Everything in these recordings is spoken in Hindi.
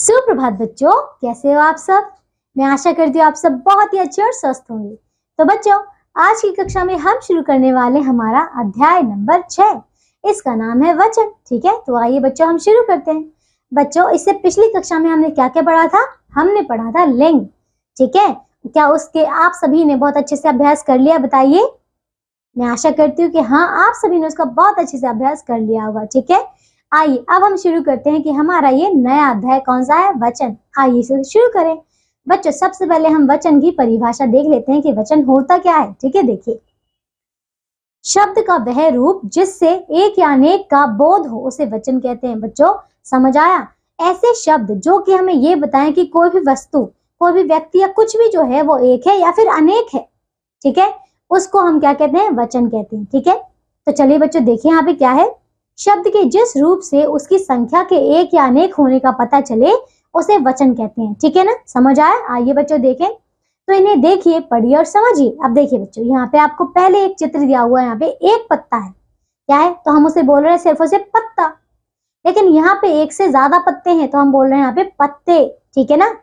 सुप्रभात बच्चों, कैसे हो आप सब। मैं आशा करती हूँ आप सब बहुत ही अच्छे और स्वस्थ होंगे। तो बच्चों, आज की कक्षा में हम शुरू करने वाले हमारा अध्याय नंबर 6। इसका नाम है वचन। ठीक है, तो आइए बच्चों हम शुरू करते हैं। बच्चों, इससे पिछली कक्षा में हमने क्या क्या पढ़ा था? हमने पढ़ा था लिंग। ठीक है, क्या उसके आप सभी ने बहुत अच्छे से अभ्यास कर लिया? बताइए। मैं आशा करती हूँ कि हाँ, आप सभी ने उसका बहुत अच्छे से अभ्यास कर लिया होगा। ठीक है, आइए अब हम शुरू करते हैं कि हमारा ये नया अध्याय कौन सा है? वचन। आइए इसे शुरू करें। बच्चों, सबसे पहले हम वचन की परिभाषा देख लेते हैं कि वचन होता क्या है। ठीक है, देखिए, शब्द का वह रूप जिससे एक या अनेक का बोध हो उसे वचन कहते हैं। बच्चों, समझ आया? ऐसे शब्द जो कि हमें ये बताएं कि कोई भी वस्तु, कोई भी व्यक्ति या कुछ भी जो है वो एक है या फिर अनेक है, ठीक है, उसको हम क्या कहते हैं? वचन कहते हैं। ठीक है, तो चलिए बच्चों देखिए यहाँ पे क्या है। शब्द के जिस रूप से उसकी संख्या के एक या अनेक होने का पता चले उसे वचन कहते हैं। ठीक है ना, समझ आया? आइए बच्चों देखें, तो इन्हें देखिए, पढ़िए और समझिए। अब देखिए बच्चों, यहाँ पे आपको पहले एक चित्र दिया हुआ है। यहाँ पे एक पत्ता है, क्या है? तो हम उसे बोल रहे हैं सिर्फ और सिर्फ पत्ता। लेकिन यहाँ पे एक से ज्यादा पत्ते हैं तो हम बोल रहे हैं यहाँ पे पत्ते। ठीक है ना।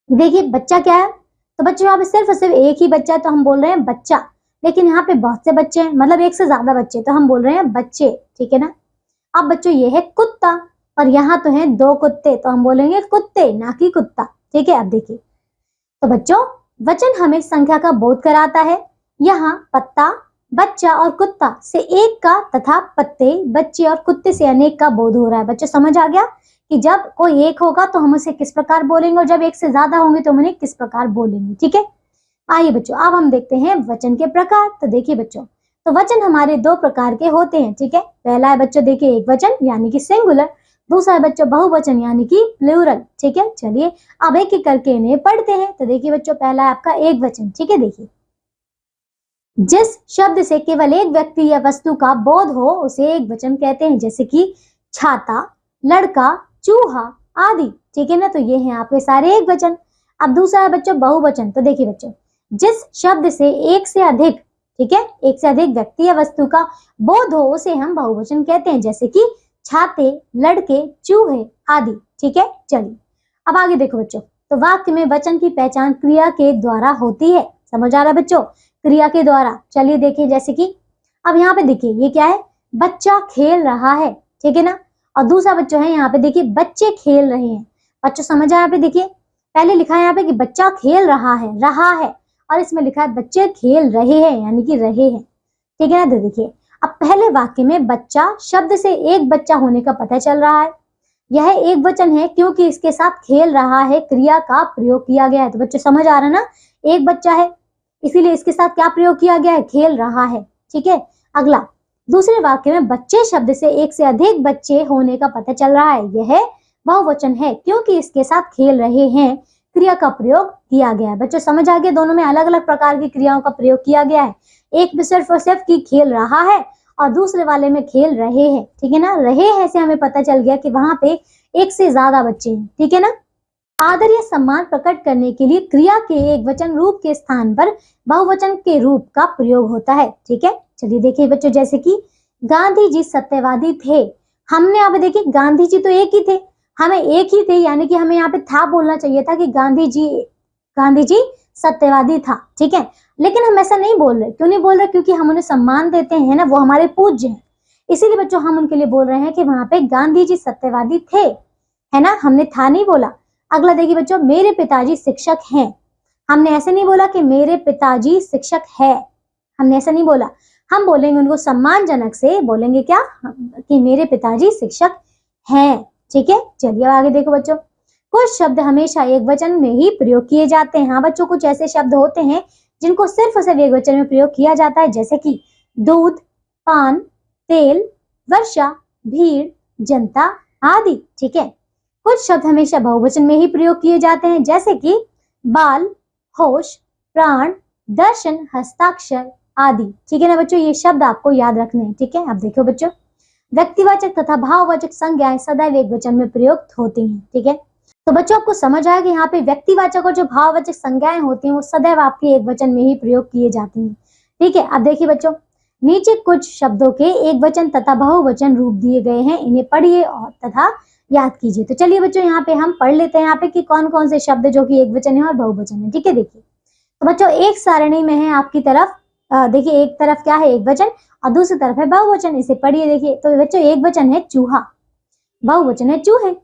देखिए बच्चा क्या है, तो बच्चों यहाँ पे सिर्फ और सिर्फ एक ही बच्चा है तो हम बोल रहे हैं बच्चा। लेकिन यहाँ पे बहुत से बच्चे हैं, मतलब एक से ज्यादा बच्चे, तो हम बोल रहे हैं बच्चे। ठीक है ना। अब बच्चों ये है कुत्ता, और यहाँ तो है दो कुत्ते, तो हम बोलेंगे कुत्ते, ना कि कुत्ता। ठीक है, अब देखिए, तो बच्चों वचन हमें संख्या का बोध कराता है। यहाँ पत्ता, बच्चा और कुत्ता से एक का तथा पत्ते, बच्चे और कुत्ते से अनेक का बोध हो रहा है। बच्चों समझ आ गया कि जब कोई एक होगा तो हम उसे किस प्रकार बोलेंगे और जब एक से ज्यादा होंगे तो हम उन्हें किस प्रकार बोलेंगे। ठीक है, आइए बच्चों अब हम देखते हैं वचन के प्रकार। तो देखिए बच्चों, तो वचन हमारे दो प्रकार के होते हैं। ठीक है, पहला है बच्चों देखिए एक वचन यानी कि सिंगुलर, दूसरा है बच्चों बहुवचन यानी कि प्लूरल। ठीक है, चलिए अब एक एक करके इन्हें पढ़ते हैं। तो देखिए बच्चों, पहला है आपका एक वचन। ठीक है, देखिए, जिस शब्द से केवल एक व्यक्ति या वस्तु का बोध हो उसे एक वचन कहते हैं, जैसे कि छाता, लड़का, चूहा आदि। ठीक है ना, तो ये हैं आपके सारे एक वचन। अब दूसरा है बच्चों बहुवचन। तो देखिए बच्चों, जिस शब्द से एक से अधिक, ठीक है, एक से अधिक व्यक्ति या वस्तु का बोध हो उसे हम बहुवचन कहते हैं, जैसे कि छाते, लड़के, चूहे आदि। ठीक है, चलिए अब आगे देखो बच्चों, तो वाक्य में वचन की पहचान क्रिया के द्वारा होती है। समझ आ रहा है बच्चों? क्रिया के द्वारा। चलिए देखिए, जैसे कि अब यहाँ पे देखिए ये क्या है? बच्चा खेल रहा है। ठीक है ना, और दूसरा बच्चों है यहाँ पे देखिए बच्चे खेल रहे हैं। बच्चों समझ आया? यहाँ पे देखिए पहले लिखा है यहाँ पे कि बच्चा खेल रहा है, और इसमें लिखा है बच्चे खेल रहे हैं यानी कि रहे हैं। ठीक है ना, तो देखिए अब पहले वाक्य में बच्चा शब्द से एक बच्चा होने का पता चल रहा है। यह एक वचन है क्योंकि इसके साथ खेल रहा है क्रिया का प्रयोग किया गया है। तो बच्चों समझ आ रहा है ना, एक बच्चा है इसीलिए इसके साथ क्या प्रयोग किया गया है? खेल रहा है। ठीक है, अगला दूसरे वाक्य में बच्चे शब्द से एक से अधिक बच्चे होने का पता चल रहा है। यह बहुवचन है क्योंकि इसके साथ खेल रहे हैं क्रिया का प्रयोग किया गया है। बच्चों समझ आ गया, दोनों में अलग अलग प्रकार की क्रियाओं का प्रयोग किया गया है। एक में सिर्फ और सिर्फ की खेल रहा है और दूसरे वाले में खेल रहे हैं। ठीक है ना, रहे हैं से हमें पता चल गया कि वहां पे एक से ज्यादा बच्चे हैं। ठीक है ना। आदर या सम्मान प्रकट करने के लिए क्रिया के एक वचन रूप के स्थान पर बहुवचन के रूप का प्रयोग होता है। ठीक है, चलिए देखिए बच्चों, जैसे कि गांधी जी सत्यवादी थे। हमने यहाँ पे देखिए गांधी जी तो एक ही थे, हमें एक ही थे यानी कि हमें यहाँ पे था बोलना चाहिए था कि गांधी जी सत्यवादी था। ठीक है, लेकिन हम ऐसा नहीं बोल रहे। क्यों नहीं बोल रहे? क्योंकि हम उन्हें सम्मान देते हैं ना, वो हमारे पूज्य हैं, इसीलिए बच्चों हम उनके लिए बोल रहे हैं कि वहां पे गांधी जी सत्यवादी थे, है ना, हमने था नहीं बोला। अगला देखिए बच्चों, मेरे पिताजी शिक्षक हैं। हमने ऐसे नहीं बोला कि मेरे पिताजी शिक्षक है, हमने ऐसा नहीं बोला। हम बोलेंगे उनको सम्मानजनक से, बोलेंगे क्या? कि मेरे पिताजी शिक्षक हैं। ठीक है, चलिए आगे देखो बच्चों, कुछ शब्द हमेशा एक वचन में ही प्रयोग किए जाते हैं। हाँ बच्चों, कुछ ऐसे शब्द होते हैं जिनको सिर्फ और सिर्फ एक वचन में प्रयोग किया जाता है, जैसे कि दूध, पान, तेल, वर्षा, भीड़, जनता आदि। ठीक है, कुछ शब्द हमेशा बहुवचन में ही प्रयोग किए जाते हैं, जैसे कि बाल, होश, प्राण, दर्शन, हस्ताक्षर आदि। ठीक है ना बच्चों, ये शब्द आपको याद रखने हैं। ठीक है, अब देखो बच्चों, व्यक्तिवाचक तथा भाववाचक संज्ञाएं सदैव एक वचन में प्रयुक्त होती हैं। ठीक है, तो बच्चों आपको समझ आया कि यहाँ पे व्यक्तिवाचक और जो भाववाचक संज्ञाएं होती हैं वो सदैव आपकी एक वचन में ही प्रयोग किए जाती हैं। ठीक है, अब देखिए बच्चों, नीचे कुछ शब्दों के एक वचन तथा बहुवचन रूप दिए गए हैं, इन्हें पढ़िए और तथा याद कीजिए। तो चलिए बच्चों यहाँ पे हम पढ़ लेते हैं यहाँ पे कि कौन कौन से शब्द जो कि एक वचन है और बहुवचन है। ठीक है, देखिए तो बच्चों एक सारणी में है आपकी तरफ, देखिए एक तरफ क्या है एक वचन और दूसरी तरफ है बहुवचन। इसे पढ़िए, देखिए तो बच्चों एक वचन है चूहा, बहुवचन है चूहे।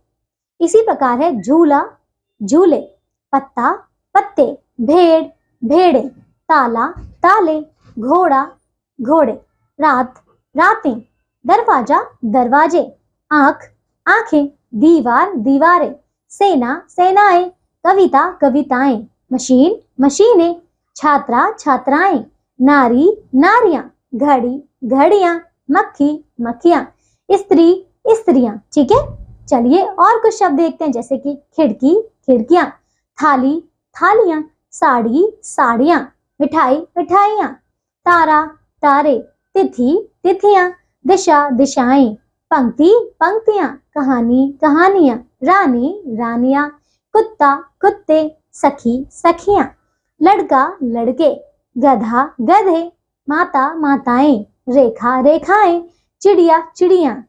इसी प्रकार है झूला, झूले, पत्ता, पत्ते, भेड़, भेड़े, ताला, ताले, घोड़ा, घोड़े, रात, रातें, दरवाजा, दरवाजे, आंख, आंखें, दीवार, दीवारें, सेना, सेनाएं, कविता, कविताएं, मशीन, मशीनें, छात्रा, छात्राएं, नारी, नारियां, घड़ी, घड़ियां, मक्खी, मक्खियां, स्त्री, स्त्रियां। ठीक है, चलिए और कुछ शब्द देखते हैं जैसे कि खिड़की, खिड़कियां, थाली, थालियां, साड़ी, साड़ियां, मिठाई, मिठाइयां, तारा, तारे, तिथि, तिथियां, दिशा, दिशाएं, पंक्ति, पंक्तियां, कहानी, कहानियां, रानी, रानियां, कुत्ता, कुत्ते, सखी, सखियां, लड़का, लड़के, गधा, गधे, माता, माताएं, रेखा, रेखाएं, चिड़िया, चिड़िया,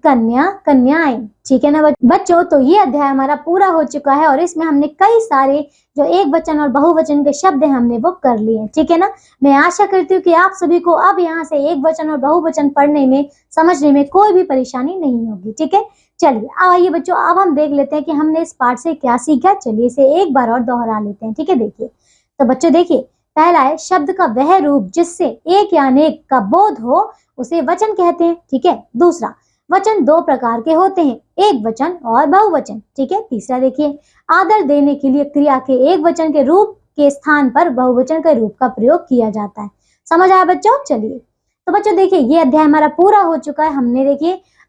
कन्या, कन्याएं। ठीक है ना बच्चों, तो ये अध्याय हमारा पूरा हो चुका है और इसमें हमने कई सारे जो एक वचन और बहुवचन के शब्द हैं हमने वो कर लिए। ठीक है ना, मैं आशा करती हूँ कि आप सभी को अब यहाँ से एक वचन और बहुवचन पढ़ने में समझने में कोई भी परेशानी नहीं होगी। ठीक है, चलिए आइए बच्चों अब हम देख लेते हैं कि हमने इस पाठ से क्या सीखा। चलिए इसे एक बार और दोहरा लेते हैं। ठीक है, देखिए तो बच्चों देखिए पहला है शब्द का वह रूप जिससे एक या अनेक का बोध हो उसे वचन कहते हैं। ठीक है, दूसरा वचन दो प्रकार के होते हैं, एक वचन और बहुवचन। ठीक है, तीसरा देखिए आदर देने के लिए क्रिया के एक वचन के रूप के स्थान पर बहुवचन के रूप का प्रयोग किया जाता है। समझ आया बच्चों? चलिए तो बच्चों देखिए ये अध्याय हमारा पूरा हो चुका है।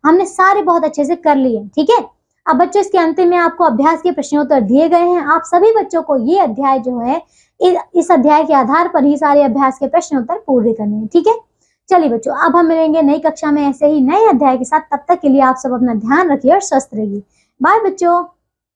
हमने सारे बहुत अच्छे से कर लिए। ठीक है, अब बच्चों इसके अंतिम में आपको अभ्यास के प्रश्नोत्तर दिए गए हैं। आप सभी बच्चों को ये अध्याय जो है इस अध्याय के आधार पर ही सारे अभ्यास के प्रश्नोत्तर पूरे करने हैं। ठीक है, चलिए बच्चों अब हम मिलेंगे नई कक्षा में ऐसे ही नए अध्याय के साथ। तब तक के लिए आप सब अपना ध्यान रखिए और स्वस्थ रहिए। बाय बच्चों।